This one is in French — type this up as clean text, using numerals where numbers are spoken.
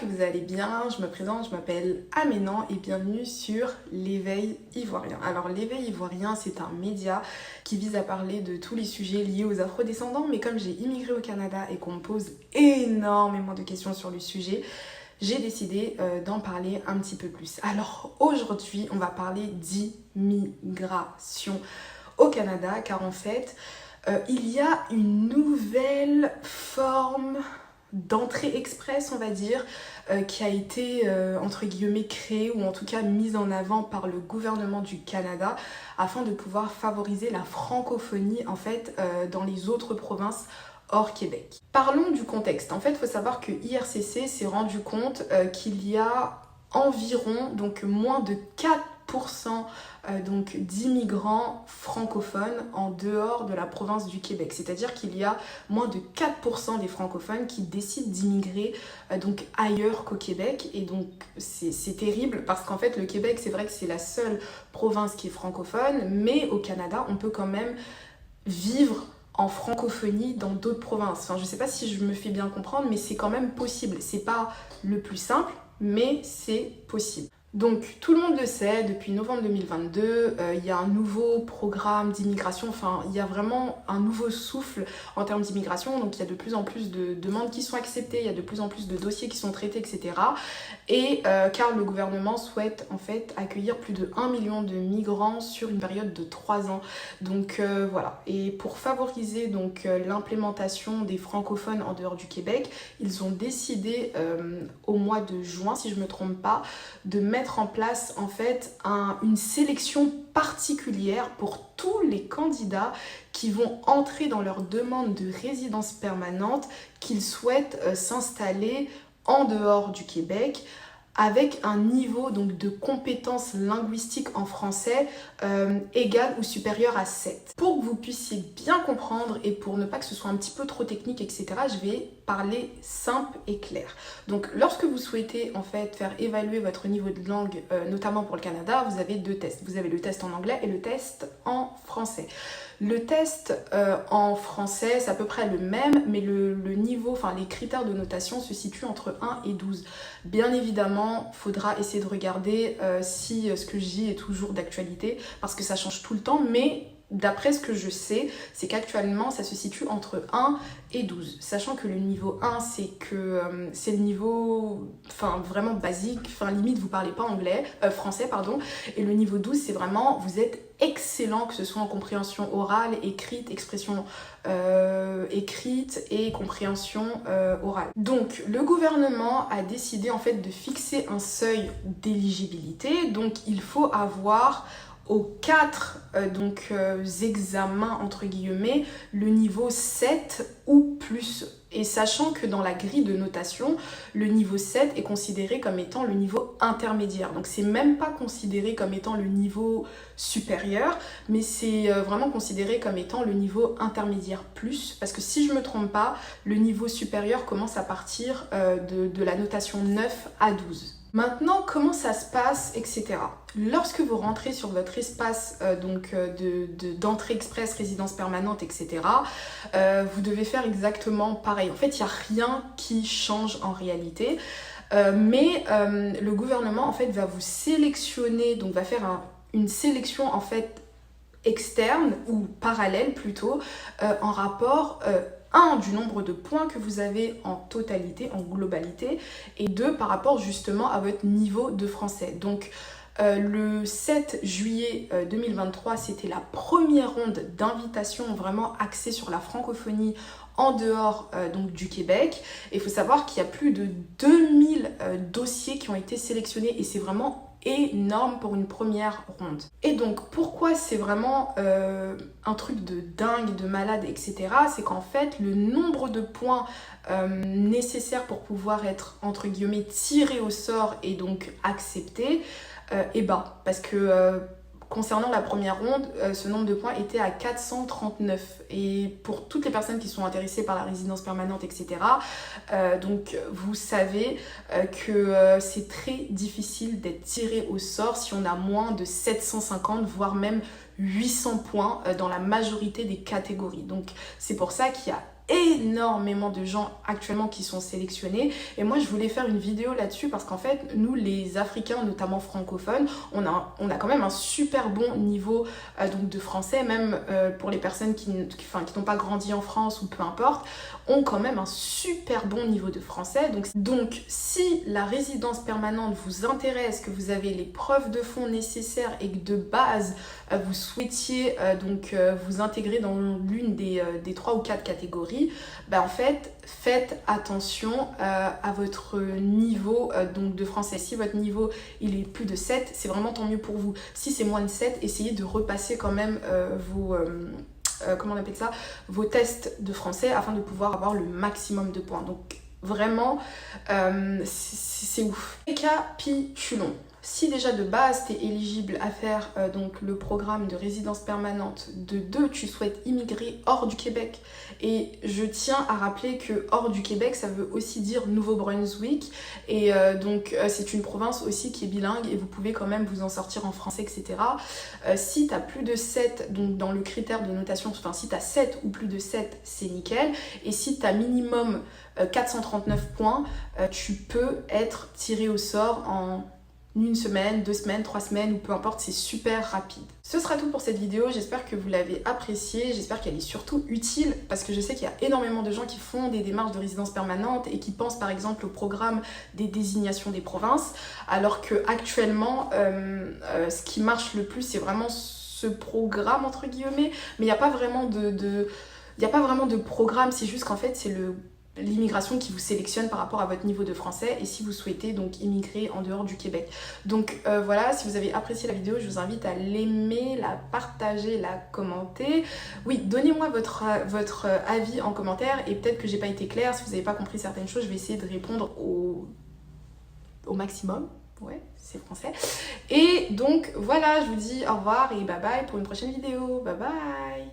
que vous allez bien. Je me présente, je m'appelle Aménan et bienvenue sur l'Éveil Ivoirien. Alors l'Éveil Ivoirien, c'est un média qui vise à parler de tous les sujets liés aux afrodescendants, mais comme j'ai immigré au Canada et qu'on me pose énormément de questions sur le sujet, j'ai décidé d'en parler un petit peu plus. Alors aujourd'hui, on va parler d'immigration au Canada, car en fait, il y a une nouvelle forme d'entrée express, on va dire, qui a été, entre guillemets, créée ou en tout cas mise en avant par le gouvernement du Canada afin de pouvoir favoriser la francophonie, en fait, dans les autres provinces hors Québec. Parlons du contexte. En fait, il faut savoir que IRCC s'est rendu compte qu'il y a environ, donc moins de 4% donc d'immigrants francophones en dehors de la province du Québec. C'est-à-dire qu'il y a moins de 4% des francophones qui décident d'immigrer donc ailleurs qu'au Québec. Et donc c'est terrible parce qu'en fait le Québec, c'est vrai que c'est la seule province qui est francophone, mais au Canada, on peut quand même vivre en francophonie dans d'autres provinces. Enfin, je sais pas si je me fais bien comprendre, mais c'est quand même possible. C'est pas le plus simple, mais c'est possible. Donc tout le monde le sait, depuis novembre 2022, il y a un nouveau programme d'immigration, enfin il y a vraiment un nouveau souffle en termes d'immigration, donc il y a de plus en plus de demandes qui sont acceptées, il y a de plus en plus de dossiers qui sont traités, etc. Et car le gouvernement souhaite en fait accueillir plus de 1 million de migrants sur une période de 3 ans. Donc voilà, et pour favoriser donc l'implémentation des francophones en dehors du Québec, ils ont décidé au mois de juin, si je me trompe pas, de mettre en place en fait une sélection particulière pour tous les candidats qui vont entrer dans leur demande de résidence permanente, qu'ils souhaitent s'installer en dehors du Québec, avec un niveau donc de compétences linguistiques en français égal ou supérieur à 7. Pour que vous puissiez bien comprendre et pour ne pas que ce soit un petit peu trop technique, etc., je vais parler simple et clair. Donc lorsque vous souhaitez en fait faire évaluer votre niveau de langue, notamment pour le Canada, vous avez deux tests. Vous avez le test en anglais et le test en français. Le test en français, c'est à peu près le même, mais le niveau, enfin les critères de notation se situent entre 1 et 12. Bien évidemment, il faudra essayer de regarder si ce que je dis est toujours d'actualité, parce que ça change tout le temps, mais d'après ce que je sais, c'est qu'actuellement, ça se situe entre 1 et 12. Sachant que le niveau 1, c'est le niveau vraiment basique, limite vous parlez pas français, et le niveau 12, c'est vraiment, vous êtes excellent, que ce soit en compréhension orale, écrite, expression écrite et compréhension orale. Donc le gouvernement a décidé en fait de fixer un seuil d'éligibilité, donc il faut avoir aux 4 examens entre guillemets le niveau 7 ou plus. Et sachant que dans la grille de notation, le niveau 7 est considéré comme étant le niveau intermédiaire. Donc c'est même pas considéré comme étant le niveau supérieur, mais c'est vraiment considéré comme étant le niveau intermédiaire plus. Parce que si je me trompe pas, le niveau supérieur commence à partir de la notation 9 à 12. Maintenant, comment ça se passe, etc. Lorsque vous rentrez sur votre espace d'entrée express, résidence permanente, etc., vous devez faire exactement pareil. En fait, il n'y a rien qui change en réalité, mais le gouvernement en fait va vous sélectionner, donc va faire une sélection en fait externe ou parallèle plutôt, en rapport du nombre de points que vous avez en totalité, en globalité, et 2, par rapport justement à votre niveau de français. Donc le 7 juillet 2023, c'était la première ronde d'invitation vraiment axée sur la francophonie en dehors du Québec. Et il faut savoir qu'il y a plus de 2000 dossiers qui ont été sélectionnés et c'est vraiment énorme pour une première ronde. Et donc pourquoi c'est vraiment un truc de dingue, de malade, etc. C'est qu'en fait le nombre de points nécessaires pour pouvoir être entre guillemets tiré au sort et donc accepté est bas, parce que concernant la première ronde, ce nombre de points était à 439. Et pour toutes les personnes qui sont intéressées par la résidence permanente, etc., donc vous savez que c'est très difficile d'être tiré au sort si on a moins de 750, voire même 800 points dans la majorité des catégories. Donc c'est pour ça qu'il y a énormément de gens actuellement qui sont sélectionnés et moi je voulais faire une vidéo là-dessus parce qu'en fait nous les Africains notamment francophones on a quand même un super bon niveau donc de français, même pour les personnes qui n'ont pas grandi en France ou peu importe, ont quand même un super bon niveau de français. Donc si la résidence permanente vous intéresse, que vous avez les preuves de fond nécessaires et que de base vous souhaitiez vous intégrer dans l'une des 3 ou 4 catégories, en fait faites attention à votre niveau donc de français. Si votre niveau il est plus de 7, c'est vraiment tant mieux pour vous. Si c'est moins de 7, essayez de repasser quand même comment on appelle ça, vos tests de français afin de pouvoir avoir le maximum de points. Donc vraiment c'est ouf. Récapitulons. Si déjà de base tu es éligible à faire donc le programme de résidence permanente, de 2 tu souhaites immigrer hors du Québec, et je tiens à rappeler que hors du Québec ça veut aussi dire Nouveau-Brunswick, et c'est une province aussi qui est bilingue et vous pouvez quand même vous en sortir en français, etc. Si tu as plus de 7, donc dans le critère de notation, enfin si tu as 7 ou plus de 7 c'est nickel, et si tu as minimum 439 points, tu peux être tiré au sort en 1 semaine, 2 semaines, 3 semaines ou peu importe, c'est super rapide. Ce sera tout pour cette vidéo, j'espère que vous l'avez appréciée, j'espère qu'elle est surtout utile parce que je sais qu'il y a énormément de gens qui font des démarches de résidence permanente et qui pensent par exemple au programme des désignations des provinces, alors que actuellement ce qui marche le plus c'est vraiment ce programme entre guillemets, mais il n'y a pas vraiment de programme, c'est juste qu'en fait c'est l'immigration qui vous sélectionne par rapport à votre niveau de français et si vous souhaitez donc immigrer en dehors du Québec. Donc voilà, si vous avez apprécié la vidéo, je vous invite à l'aimer, la partager, la commenter. Oui, donnez-moi votre avis en commentaire et peut-être que j'ai pas été claire, si vous n'avez pas compris certaines choses, je vais essayer de répondre au maximum. Ouais, c'est français. Et donc voilà, je vous dis au revoir et bye bye pour une prochaine vidéo. Bye bye.